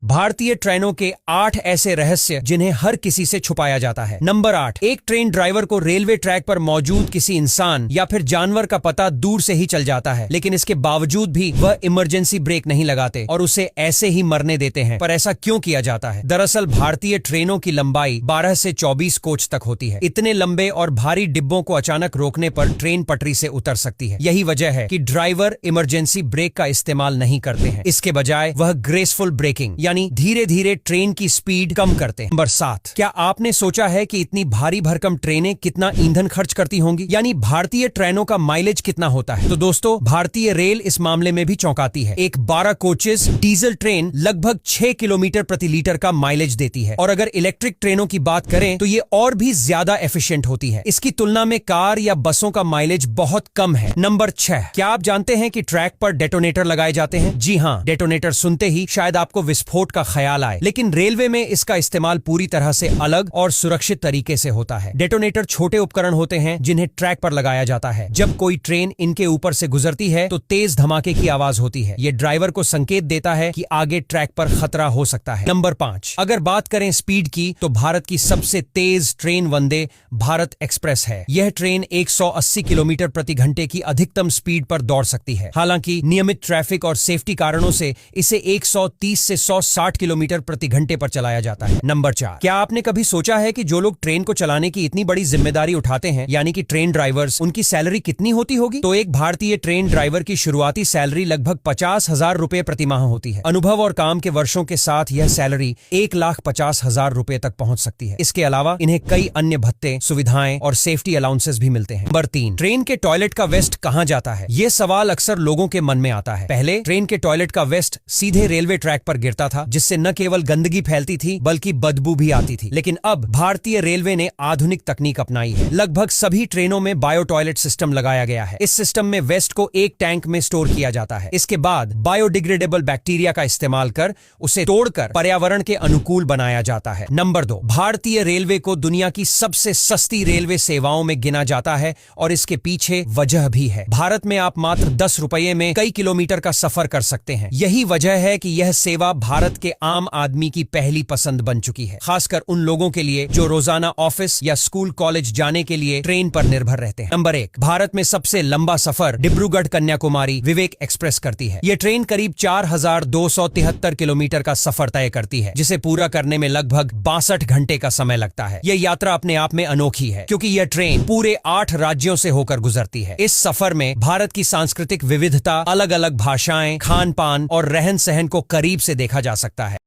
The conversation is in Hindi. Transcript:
भारतीय ट्रेनों के 8 ऐसे रहस्य जिन्हें हर किसी से छुपाया जाता है। नंबर 8, एक ट्रेन ड्राइवर को रेलवे ट्रैक पर मौजूद किसी इंसान या फिर जानवर का पता दूर से ही चल जाता है, लेकिन इसके बावजूद भी वह इमरजेंसी ब्रेक नहीं लगाते और उसे ऐसे ही मरने देते हैं। पर ऐसा क्यों किया जाता है? दरअसल भारतीय ट्रेनों की लंबाई 12 से 24 कोच तक होती है। इतने लंबे और भारी डिब्बों को अचानक रोकने पर ट्रेन पटरी से उतर सकती है। यही वजह है कि ड्राइवर इमरजेंसी ब्रेक का इस्तेमाल नहीं करते हैं। इसके बजाय वह ग्रेसफुल ब्रेकिंग यानी धीरे धीरे ट्रेन की स्पीड कम करते हैं। नंबर 7, क्या आपने सोचा है कि इतनी भारी भरकम ट्रेनें कितना ईंधन खर्च करती होंगी? यानी भारतीय ट्रेनों का माइलेज कितना होता है? तो दोस्तों, भारतीय रेल इस मामले में भी चौंकाती है। एक 12 कोचेस डीजल ट्रेन लगभग 6 किलोमीटर प्रति लीटर का माइलेज देती है और अगर इलेक्ट्रिक ट्रेनों की बात करें तो ये और भी ज्यादा एफिशिएंट होती है। इसकी तुलना में कार या बसों का माइलेज बहुत कम है। नंबर 6, क्या आप जानते हैं कि ट्रैक पर डेटोनेटर लगाए जाते हैं? जी हाँ, डेटोनेटर सुनते ही शायद आपको विस्फोट का ख्याल आए, लेकिन रेलवे में इसका इस्तेमाल पूरी तरह से अलग और सुरक्षित तरीके से होता है। डेटोनेटर छोटे उपकरण होते हैं जिन्हें ट्रैक पर लगाया जाता है। जब कोई ट्रेन इनके ऊपर से गुजरती है तो तेज धमाके की आवाज होती है। ये ड्राइवर को संकेत देता है कि आगे ट्रैक पर खतरा हो सकता है। नंबर 5, अगर बात करें स्पीड की तो भारत की सबसे तेज ट्रेन वंदे भारत एक्सप्रेस है। यह ट्रेन 180 किलोमीटर प्रति घंटे की अधिकतम स्पीड पर दौड़ सकती है। हालांकि नियमित ट्रैफिक और सेफ्टी कारणों से इसे 130 से 160 किलोमीटर प्रति घंटे पर चलाया जाता है। नंबर 4, क्या आपने कभी सोचा है कि जो लोग ट्रेन को चलाने की इतनी बड़ी जिम्मेदारी उठाते हैं, यानी कि ट्रेन ड्राइवर्स, उनकी सैलरी कितनी होती होगी? तो एक भारतीय ट्रेन ड्राइवर की शुरुआती सैलरी लगभग 50,000 रुपए प्रति माह होती है। अनुभव और काम के वर्षों के साथ यह सैलरी 1,50,000 रुपए तक पहुंच सकती है। इसके अलावा इन्हें कई अन्य भत्ते, सुविधाएं और सेफ्टी अलाउंसेस भी मिलते हैं। नंबर 3, ट्रेन के टॉयलेट का वेस्ट कहां जाता है? यह सवाल अक्सर लोगों के मन में आता है। पहले ट्रेन के टॉयलेट का वेस्ट सीधे रेलवे ट्रैक पर गिरता था, जिससे न केवल गंदगी फैलती थी बल्कि बदबू भी आती थी। लेकिन अब भारतीय रेलवे ने आधुनिक तकनीक अपनाई है। लगभग सभी ट्रेनों में बायो टॉयलेट सिस्टम लगाया गया है। इस सिस्टम में वेस्ट को एक टैंक में स्टोर किया जाता है। इसके बाद बायोडिग्रेडेबल बैक्टीरिया का इस्तेमाल कर उसे तोड़कर पर्यावरण के अनुकूल बनाया जाता है। नंबर 2, भारतीय रेलवे को दुनिया की सबसे सस्ती रेलवे सेवाओं में गिना जाता है और इसके पीछे वजह भी है। भारत में आप मात्र 10 रुपये में कई किलोमीटर का सफर कर सकते हैं। यही वजह है कि यह सेवा भारत के आम आदमी की पहली पसंद बन चुकी है, खासकर उन लोगों के लिए जो रोजाना ऑफिस या स्कूल कॉलेज जाने के लिए ट्रेन पर निर्भर रहते हैं। नंबर 1, भारत में सबसे लंबा सफर डिब्रूगढ़ कन्याकुमारी विवेक एक्सप्रेस करती है। यह ट्रेन करीब 4,273 किलोमीटर का सफर तय करती है, जिसे पूरा करने में लगभग 62 घंटे का समय लगता है। यह यात्रा अपने आप में अनोखी है क्योंकि यह ट्रेन पूरे 8 राज्यों से होकर गुजरती है। इस सफर में भारत की सांस्कृतिक विविधता, अलग अलग भाषाएं, खान पान और रहन सहन को करीब से देखा जा सकता है।